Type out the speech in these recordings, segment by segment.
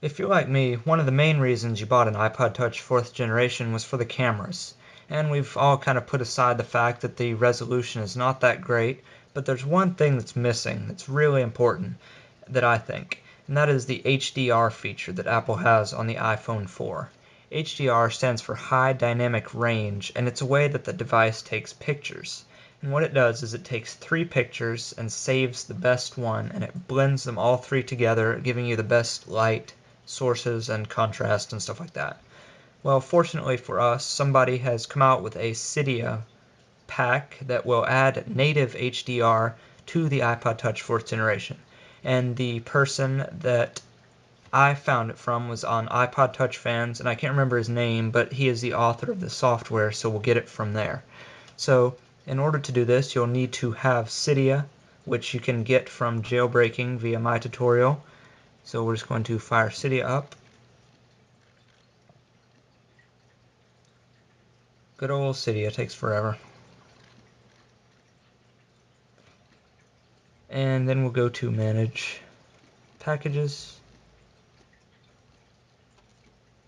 If you're like me, one of the main reasons you bought an iPod Touch 4th generation was for the cameras. And we've all kind of put aside the fact that the resolution is not that great, but there's one thing that's missing that's really important, that I think, and that is the HDR feature that Apple has on the iPhone 4. HDR stands for High Dynamic Range, and it's a way that the device takes pictures. And what it does is it takes 3 pictures and saves the best one, and it blends them all 3 together, giving you the best light sources and contrast and stuff like that. Well, fortunately for us, somebody has come out with a Cydia pack that will add native HDR to the iPod Touch 4th generation. And the person that I found it from was on iPod Touch Fans, and I can't remember his name, but he is the author of the software, so we'll get it from there. So in order to do this, you'll need to have Cydia, which you can get from jailbreaking via my tutorial. So we're just going to fire Cydia up. Good old Cydia takes forever. And then we'll go to Manage Packages.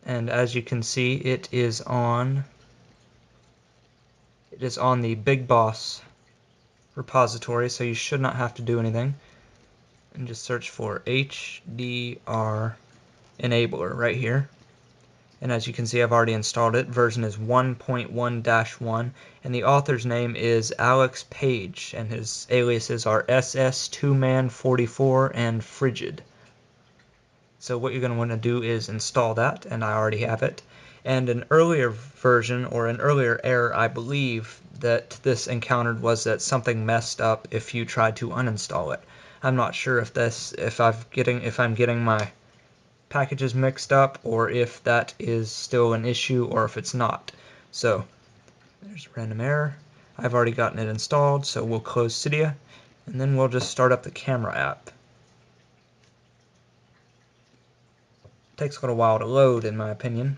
And as you can see, it is on the Big Boss repository, so you should not have to do anything. And just search for HDR Enabler right here. And as you can see, I've already installed it. Version is 1.1-1, and the author's name is Alex Page, and his aliases are SS2Man44 and Frigid. So what you're going to want to do is install that, and I already have it. And an earlier version, or an earlier error, I believe, that this encountered was that something messed up if you tried to uninstall it. I'm not sure if I'm getting my packages mixed up, or if that is still an issue, or if it's not. So there's a random error. I've already gotten it installed, so we'll close Cydia, and then we'll just start up the camera app. It takes a little while to load, in my opinion,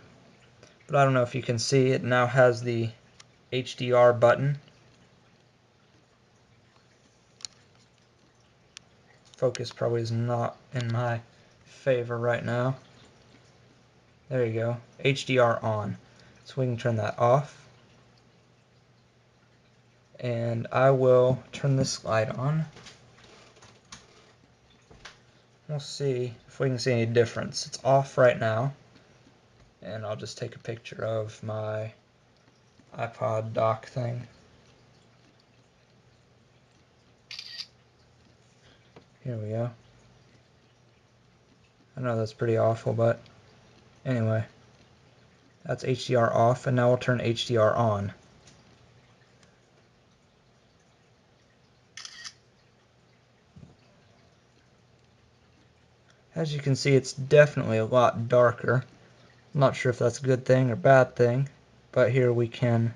but I don't know if you can see, it now has the HDR button. Focus probably is not in my favor right now. There you go, HDR on. So we can turn that off. And I will turn this light on. We'll see if we can see any difference. It's off right now. And I'll just take a picture of my iPod dock thing. Here we go. I know that's pretty awful, but anyway. That's HDR off, and now we'll turn HDR on. As you can see, it's definitely a lot darker. I'm not sure if that's a good thing or bad thing, but here we can,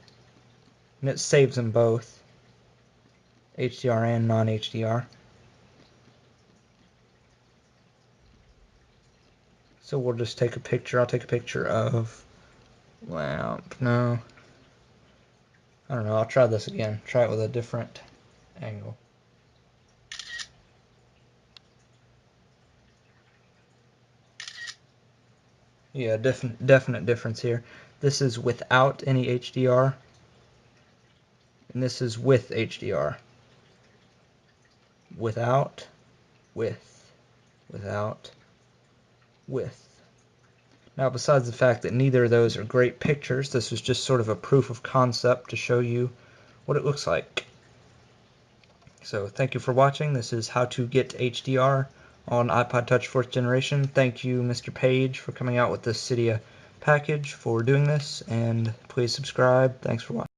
and it saves them both, HDR and non-HDR. So we'll just take a picture. I'll take a picture of lamp. No. I don't know. I'll try this again. Try it with a different angle. Yeah, definite difference here. This is without any HDR, and this is with HDR. Without, with, without, with. Now, besides the fact that neither of those are great pictures, this was just sort of a proof of concept to show you what it looks like. So thank you for watching. This is how to get HDR on iPod Touch 4th generation. Thank you, Mr. Page, for coming out with this Cydia package, for doing this, and please subscribe. Thanks for watching.